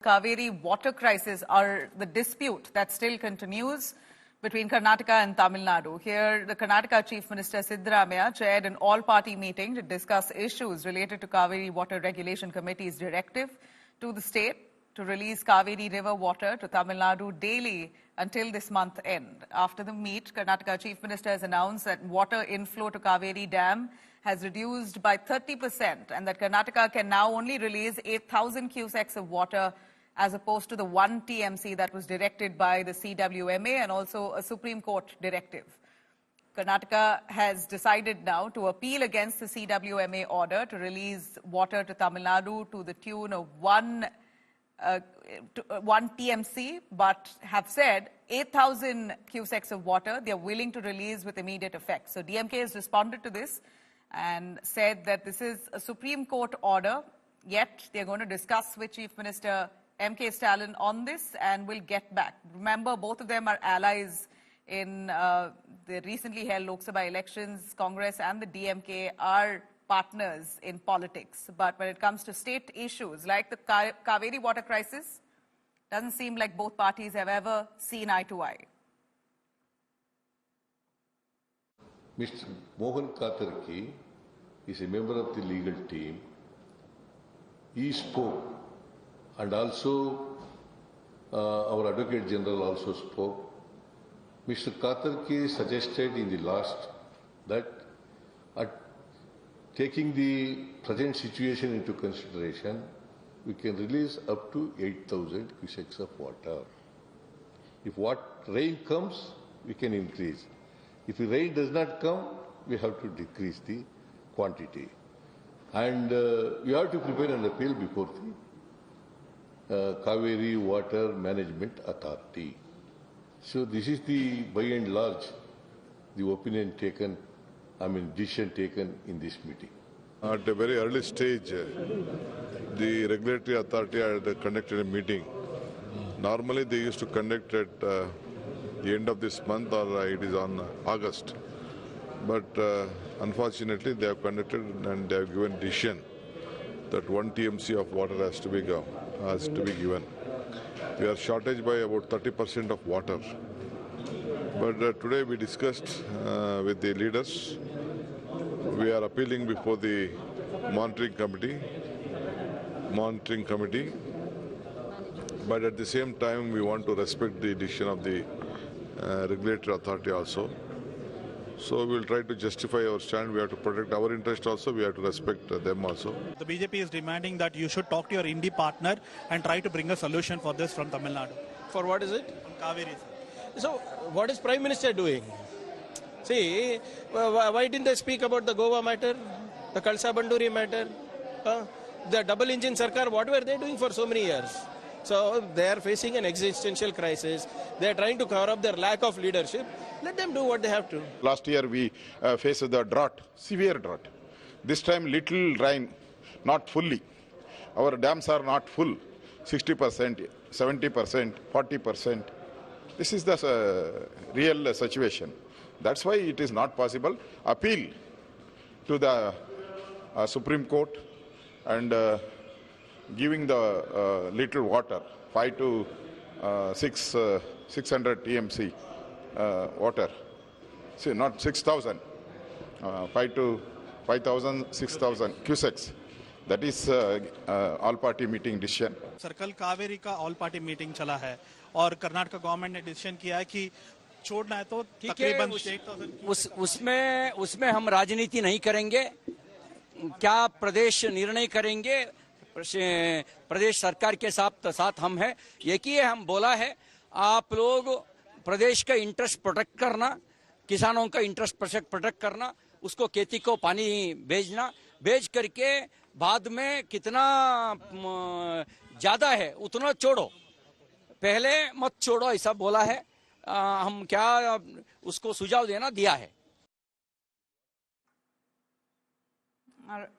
Kaveri water crisis are the dispute that still continues between Karnataka and Tamil Nadu. Here, the Karnataka Chief Minister Siddaramaiah chaired an all-party meeting to discuss issues related to Kaveri Water Regulation Committee's directive to the state to release Kaveri River water to Tamil Nadu daily until this month end. After the meet, Karnataka Chief Minister has announced that water inflow to Kaveri Dam has reduced by 30% and that Karnataka can now only release 8,000 cusecs of water as opposed to the 1 TMC that was directed by the CWMA and also a Supreme Court directive. Karnataka has decided now to appeal against the CWMA order to release water to Tamil Nadu to the tune of 1 TMC, but have said 8,000 cusecs of water they are willing to release with immediate effect. So DMK has responded to this and said that this is a Supreme Court order, yet they are going to discuss with Chief Minister M.K. Stalin on this and will get back. Remember, both of them are allies in the recently held Lok Sabha elections. Congress and the DMK are partners in politics. But when it comes to state issues like the Kaveri water crisis, doesn't seem like both parties have ever seen eye to eye. Mr. Mohan Katarki is a member of the legal team. He spoke. And also, our Advocate General also spoke. Mr. Katarki suggested in the last that taking the present situation into consideration, we can release up to 8,000 cusecs of water. If rain comes, we can increase. If the rain does not come, we have to decrease the quantity. And we have to prepare an appeal before the Kaveri Water Management Authority. So this is the, by and large, the opinion taken, decision taken in this meeting. At a very early stage, the regulatory authority had conducted a meeting. Normally they used to conduct at the end of this month or it is on August. But unfortunately they have conducted and they have given decision that 1 TMC of water has to be given. We are shortage by about 30% of water. But today we discussed with the leaders. We are appealing before the monitoring committee. But at the same time, we want to respect the decision of the regulatory authority also. So we will try to justify our stand. We have to protect our interest also. We have to respect them also. The BJP is demanding that you should talk to your Indi partner and try to bring a solution for this from Tamil Nadu. For what is it? On Kaveri. So what is Prime Minister doing? See, why didn't they speak about the Goa matter, the Kalsa Banduri matter, the double engine Sarkar? What were they doing for so many years? So they are facing an existential crisis. They are trying to cover up their lack of leadership. Let them do what they have to. Last year we faced the drought, severe drought. This time little rain, not fully. Our dams are not full, 60%, 70%, 40%. This is the real situation. That's why it is not possible. Appeal to the Supreme Court and giving the little water, 5 to 600 TMC water. See, not 6,000, 5,000, 6,000 cusecs. That is all-party meeting decision. Circle Kaveri का all-party meeting चला है और Karnataka government ने decision किया है कि छोड़ना है तो तकरीबन 8,000 उसमें हम राजनीति नहीं करेंगे. क्या प्रदेश निर्णय करेंगे, प्रदेश सरकार के साथ हम हैं. एक ही हम बोला है, आप लोग प्रदेश का इंटरेस्ट प्रोटेक्ट करना, किसानों का इंटरेस्ट प्रोटेक्ट करना, उसको खेती को पानी भेजना, भेज करके बाद में कितना ज्यादा है उतना छोड़ो, पहले मत छोड़ो, ऐसा बोला है. हम क्या उसको सुझाव दिया है.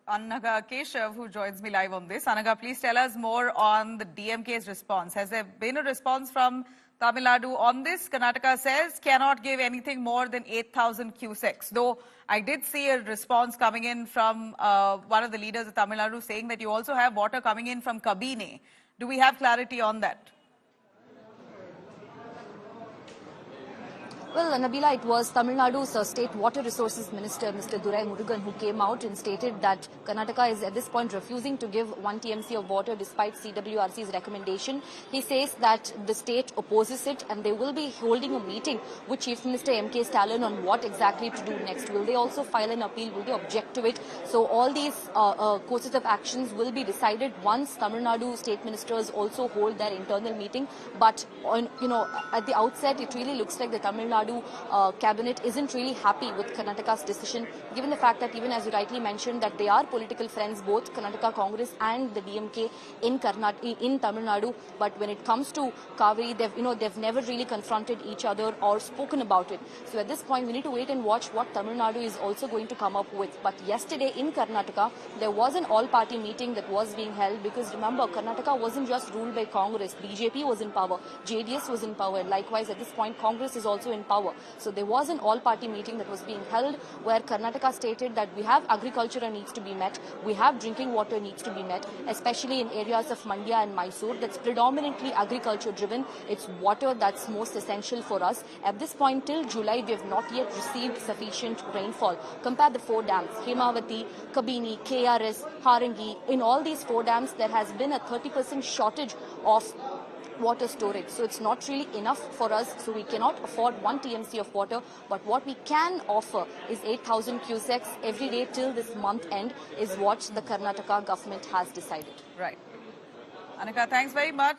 Annaga Keshav, who joins me live on this. Annaga, please tell us more on the DMK's response. Has there been a response from Tamil Nadu on this? Karnataka says cannot give anything more than 8,000 cusecs. Though I did see a response coming in from one of the leaders of Tamil Nadu saying that you also have water coming in from Kabini. Do we have clarity on that? Well, Nabila, it was Tamil Nadu's State Water Resources Minister, Mr. Durai Murugan, who came out and stated that Karnataka is at this point refusing to give 1 TMC of water despite CWRC's recommendation. He says that the state opposes it and they will be holding a meeting with Chief Minister M.K. Stalin on what exactly to do next. Will they also file an appeal? Will they object to it? So all these courses of actions will be decided once Tamil Nadu state ministers also hold their internal meeting. But at the outset, it really looks like the Tamil Nadu cabinet isn't really happy with Karnataka's decision, given the fact that, even as you rightly mentioned, that they are political friends, both Karnataka Congress and the DMK in Tamil Nadu. But when it comes to Kaveri, they've never really confronted each other or spoken about it. So at this point, we need to wait and watch what Tamil Nadu is also going to come up with. But yesterday in Karnataka, there was an all-party meeting that was being held, because remember, Karnataka wasn't just ruled by Congress. BJP was in power, JDS was in power, and likewise at this point, Congress is also in power. So there was an all-party meeting that was being held where Karnataka stated that we have agriculture needs to be met, we have drinking water needs to be met, especially in areas of Mandya and Mysore that's predominantly agriculture driven. It's water that's most essential for us. At this point, till July, we have not yet received sufficient rainfall. Compare the 4 dams, Hemavati, Kabini, KRS, Harangi. In all these 4 dams, there has been a 30% shortage of water storage. So it's not really enough for us. So we cannot afford 1 TMC of water. But what we can offer is 8,000 cusecs every day till this month end is what the Karnataka government has decided. Right. Anika, thanks very much.